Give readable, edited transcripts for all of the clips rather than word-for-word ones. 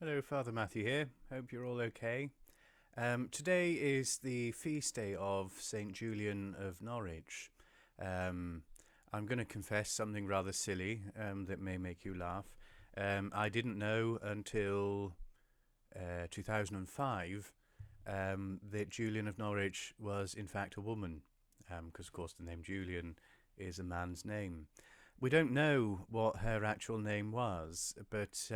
Hello, Father Matthew here. Hope you're all okay. Today is the feast day of St. Julian of Norwich. Um, I'm going to confess something rather silly that may make you laugh. I didn't know until 2005 that Julian of Norwich was in fact a woman, because of course the name Julian is a man's name. We don't know what her actual name was, but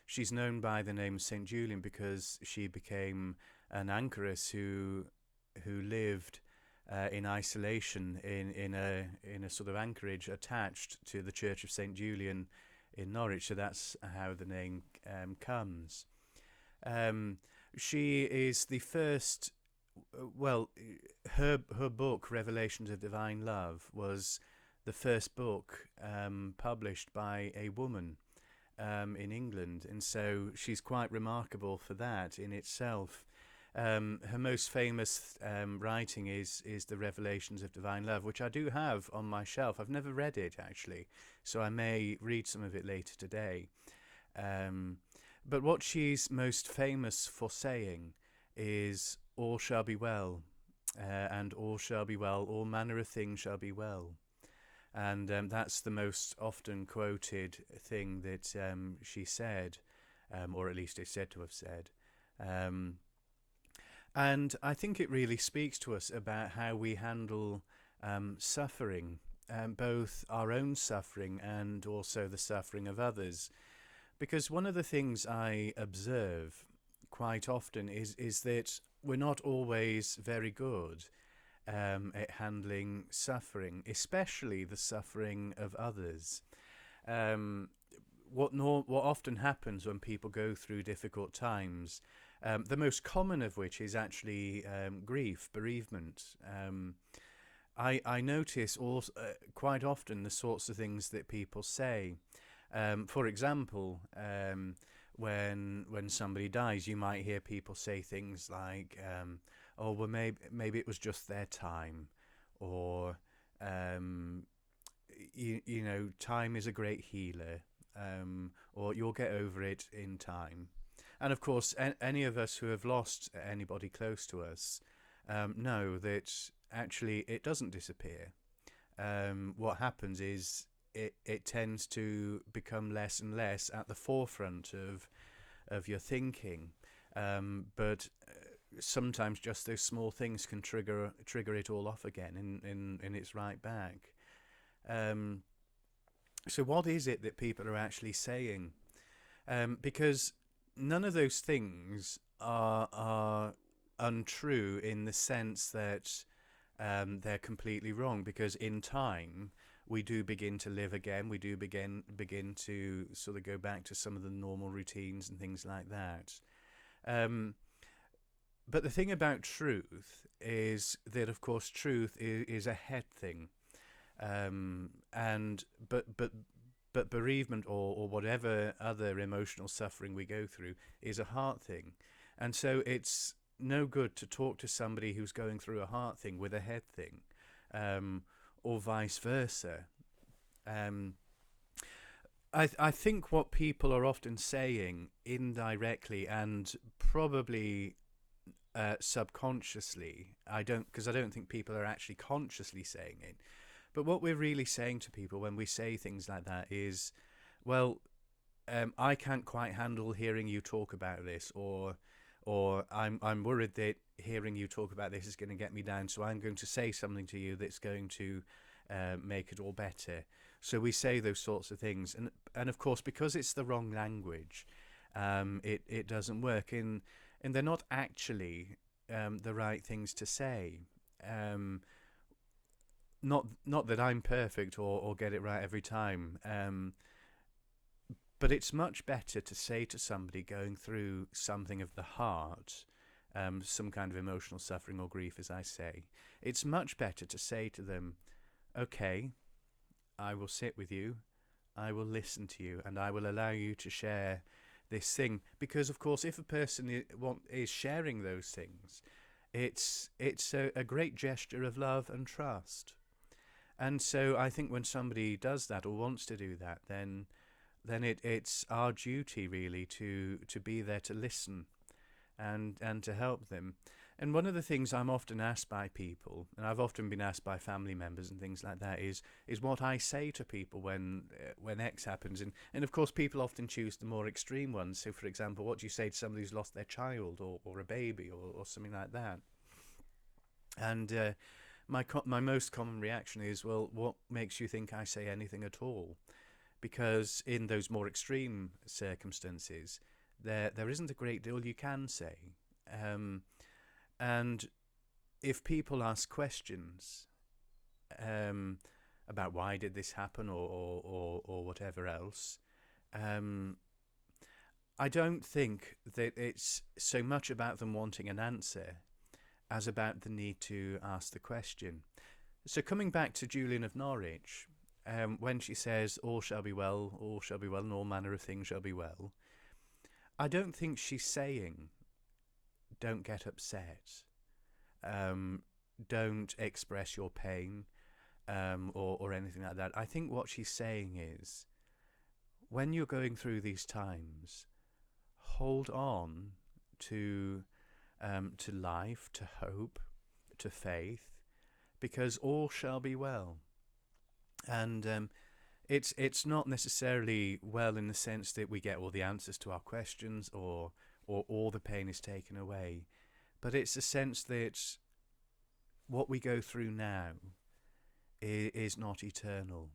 she's known by the name Saint Julian because she became an anchoress who lived in isolation in a sort of anchorage attached to the Church of Saint Julian in Norwich. So that's how the name comes. Um, she is the first. Well, her book Revelations of Divine Love was the first book published by a woman in England, and so she's quite remarkable for that in itself. Her most famous writing is the Revelations of Divine Love, which I do have on my shelf. I've never read it actually, so I may read some of it later today. Um, but what she's most famous for saying is, "All shall be well, and all shall be well, all manner of things shall be well." And that's the most often quoted thing that she said, or at least is said to have said. Um, and I think it really speaks to us about how we handle suffering, both our own suffering and also the suffering of others. Because one of the things I observe quite often is that we're not always very good at handling suffering, especially the suffering of others. Um, what often happens when people go through difficult times, the most common of which is actually grief, bereavement. I notice also, quite often the sorts of things that people say. For example, when somebody dies, you might hear people say things like, "Oh, well, maybe it was just their time," or um, time is a great healer, or you'll get over it in time. And of course, any of us who have lost anybody close to us know that actually it doesn't disappear. What happens is it tends to become less and less at the forefront of your thinking. But sometimes just those small things can trigger it all off again, and it's right back. Um, so what is it that people are actually saying? Because none of those things are untrue in the sense that they're completely wrong. Because in time we do begin to live again. We do begin to sort of go back to some of the normal routines and things like that. Um, but the thing about truth is that, of course, truth is a head thing, and but bereavement or whatever other emotional suffering we go through is a heart thing, and so it's no good to talk to somebody who's going through a heart thing with a head thing, um, or vice versa. Um, I think what people are often saying indirectly and probably subconsciously, because I don't think people are actually consciously saying it. But what we're really saying to people when we say things like that is, well, I can't quite handle hearing you talk about this, or I'm worried that hearing you talk about this is going to get me down, so I'm going to say something to you that's going to make it all better. So we say those sorts of things, and of course, because it's the wrong language, it doesn't work, and they're not actually the right things to say. Um, not that I'm perfect or get it right every time. But it's much better to say to somebody going through something of the heart, some kind of emotional suffering or grief, as I say, it's much better to say to them, "Okay, I will sit with you, I will listen to you, and I will allow you to share this thing." Because, of course, if a person is sharing those things, it's a great gesture of love and trust. And so I think when somebody does that or wants to do that, then then it's our duty really to be there to listen and to help them. And one of the things I'm often asked by people, and I've often been asked by family members and things like that, is what I say to people when X happens. And of course, people often choose the more extreme ones. So, for example, what do you say to somebody who's lost their child or a baby or something like that? And my most common reaction is, well, what makes you think I say anything at all? Because in those more extreme circumstances, there isn't a great deal you can say. And if people ask questions about why did this happen or whatever else, I don't think that it's so much about them wanting an answer as about the need to ask the question. So coming back to Julian of Norwich, when she says, all shall be well, and all manner of things shall be well, I don't think she's saying, don't get upset, don't express your pain, or anything like that. I think what she's saying is, when you're going through these times, hold on to life, to hope, to faith, because all shall be well. And it's not necessarily well in the sense that we get all the answers to our questions or all the pain is taken away, but it's a sense that what we go through now is not eternal.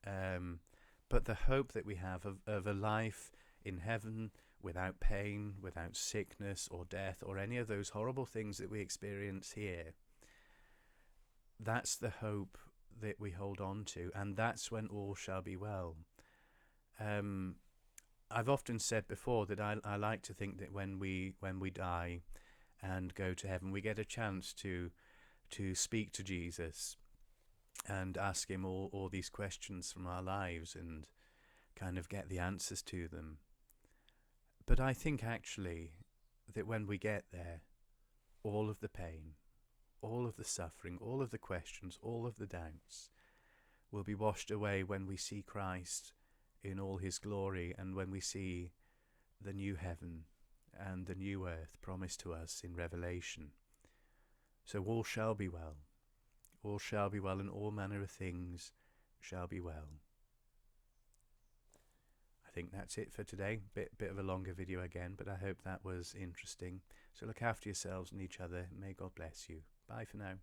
But the hope that we have of a life in heaven without pain, without sickness or death or any of those horrible things that we experience here, that's the hope that we hold on to, and that's when all shall be well. I've often said before that I like to think that when we die and go to heaven, we get a chance to speak to Jesus and ask him all these questions from our lives and kind of get the answers to them. But I think actually that when we get there, all of the pain, all of the suffering, all of the questions, all of the doubts will be washed away when we see Christ in all his glory and when we see the new heaven and the new earth promised to us in Revelation. So all shall be well. All shall be well, and all manner of things shall be well. I think that's it for today. Bit of a longer video again, but I hope that was interesting. So look after yourselves and each other. May God bless you. Bye for now.